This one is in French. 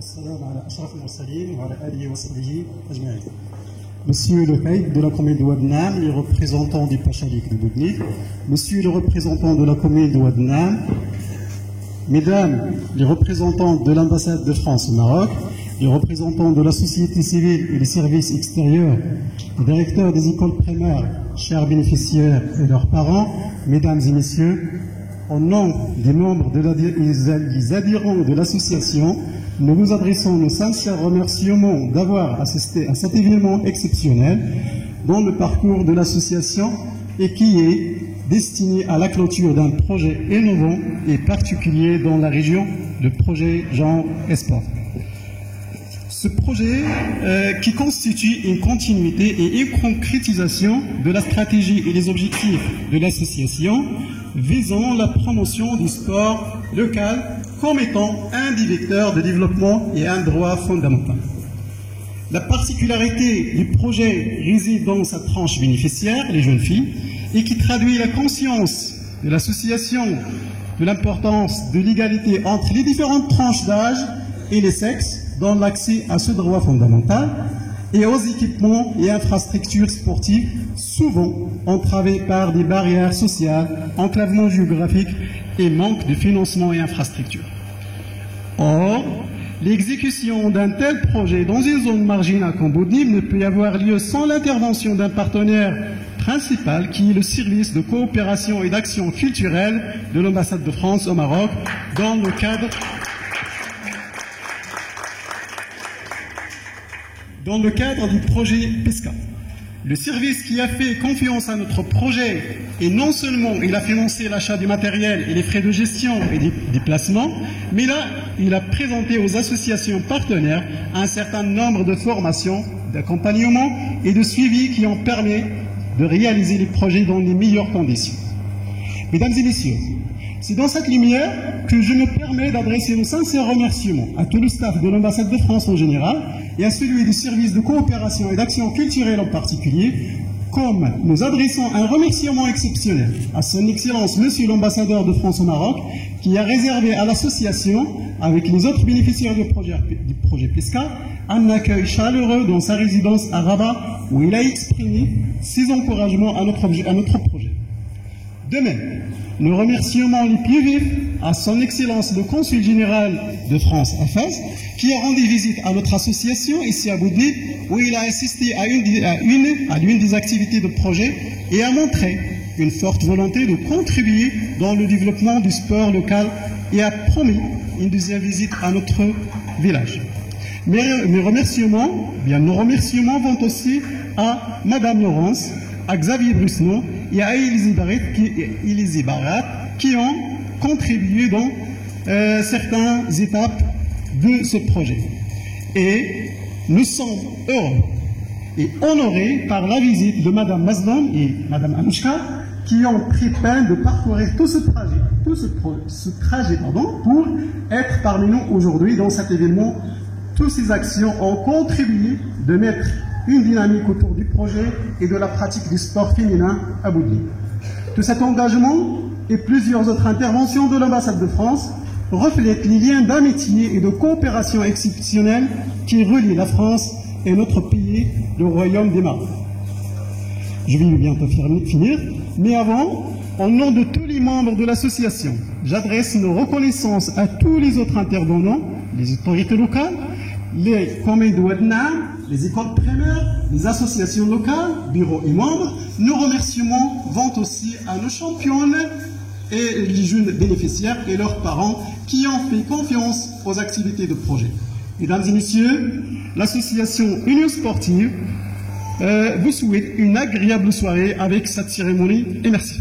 والسلام على أشرف المرسلين وعلى آله وصحبه أجمعين. Monsieur le Caïd de la commune de Ouadnam, les représentants du Pachalik de Boudnik, Monsieur le représentant de la commune de Ouadnam, Mesdames les représentants de l'ambassade de France au Maroc, les représentants de la société civile et des services extérieurs, les directeurs des écoles primaires, chers bénéficiaires et leurs parents, Mesdames et Messieurs, au nom des membres des adhérents de l'association, nous vous adressons nos sincères remerciements d'avoir assisté à cet événement exceptionnel dans le parcours de l'association et qui est destiné à la clôture d'un projet innovant et particulier dans la région, le projet Genre Espoir. Ce projet qui constitue une continuité et une concrétisation de la stratégie et les objectifs de l'association visant la promotion du sport local comme étant un des vecteurs de développement et un droit fondamental. La particularité du projet réside dans sa tranche bénéficiaire, les jeunes filles, et qui traduit la conscience de l'association de l'importance de l'égalité entre les différentes tranches d'âge et les sexes dans l'accès à ce droit fondamental et aux équipements et infrastructures sportives souvent entravées par des barrières sociales, enclavement géographique et manque de financement et infrastructures. Or, l'exécution d'un tel projet dans une zone marginale comme Boudnik ne peut y avoir lieu sans l'intervention d'un partenaire principal qui est le service de coopération et d'action culturelle de l'ambassade de France au Maroc dans le cadre du projet PESCA. Le service qui a fait confiance à notre projet et non seulement il a financé l'achat du matériel et les frais de gestion et des déplacements, mais là, il a présenté aux associations partenaires un certain nombre de formations, d'accompagnement et de suivi qui ont permis de réaliser les projets dans les meilleures conditions. Mesdames et messieurs, c'est dans cette lumière que je me permets d'adresser nos sincères remerciements à tout le staff de l'ambassade de France en général et à celui du service de coopération et d'action culturelle en particulier, comme nous adressons un remerciement exceptionnel à son Excellence Monsieur l'ambassadeur de France au Maroc, qui a réservé à l'association, avec les autres bénéficiaires du projet PESCA, un accueil chaleureux dans sa résidence à Rabat, où il a exprimé ses encouragements à notre projet. De même, nos remerciements les plus vifs à son Excellence le Consul général de France à Fès, qui a rendu visite à notre association ici à Boudnik, où il a assisté à l'une des activités de projet et a montré une forte volonté de contribuer dans le développement du sport local et a promis une deuxième visite à notre village. Nos remerciements vont aussi à Madame Laurence, à Xavier Brusno et à Élisée Barat qui ont contribué dans certaines étapes de ce projet. Et nous sommes heureux et honorés par la visite de Madame Mazlan et Madame Anouchka qui ont pris peine de parcourir tout ce trajet pour être parmi nous aujourd'hui dans cet événement. Toutes ces actions ont contribué de mettre une dynamique autour du projet et de la pratique du sport féminin à Boudnik. Tout cet engagement et plusieurs autres interventions de l'ambassade de France reflètent les liens d'amitié et de coopération exceptionnels qui relient la France et notre pays, le Royaume des Maroc. Je vais bientôt finir, mais avant, au nom de tous les membres de l'association, j'adresse nos reconnaissances à tous les autres intervenants, les autorités locales, les communes de Ouadnam, les écoles primaires, les associations locales, bureaux et membres. Nos remerciements vont aussi à nos championnes et les jeunes bénéficiaires et leurs parents qui ont fait confiance aux activités de projet. Mesdames et messieurs, l'association Union Sportive vous souhaite une agréable soirée avec cette cérémonie et merci.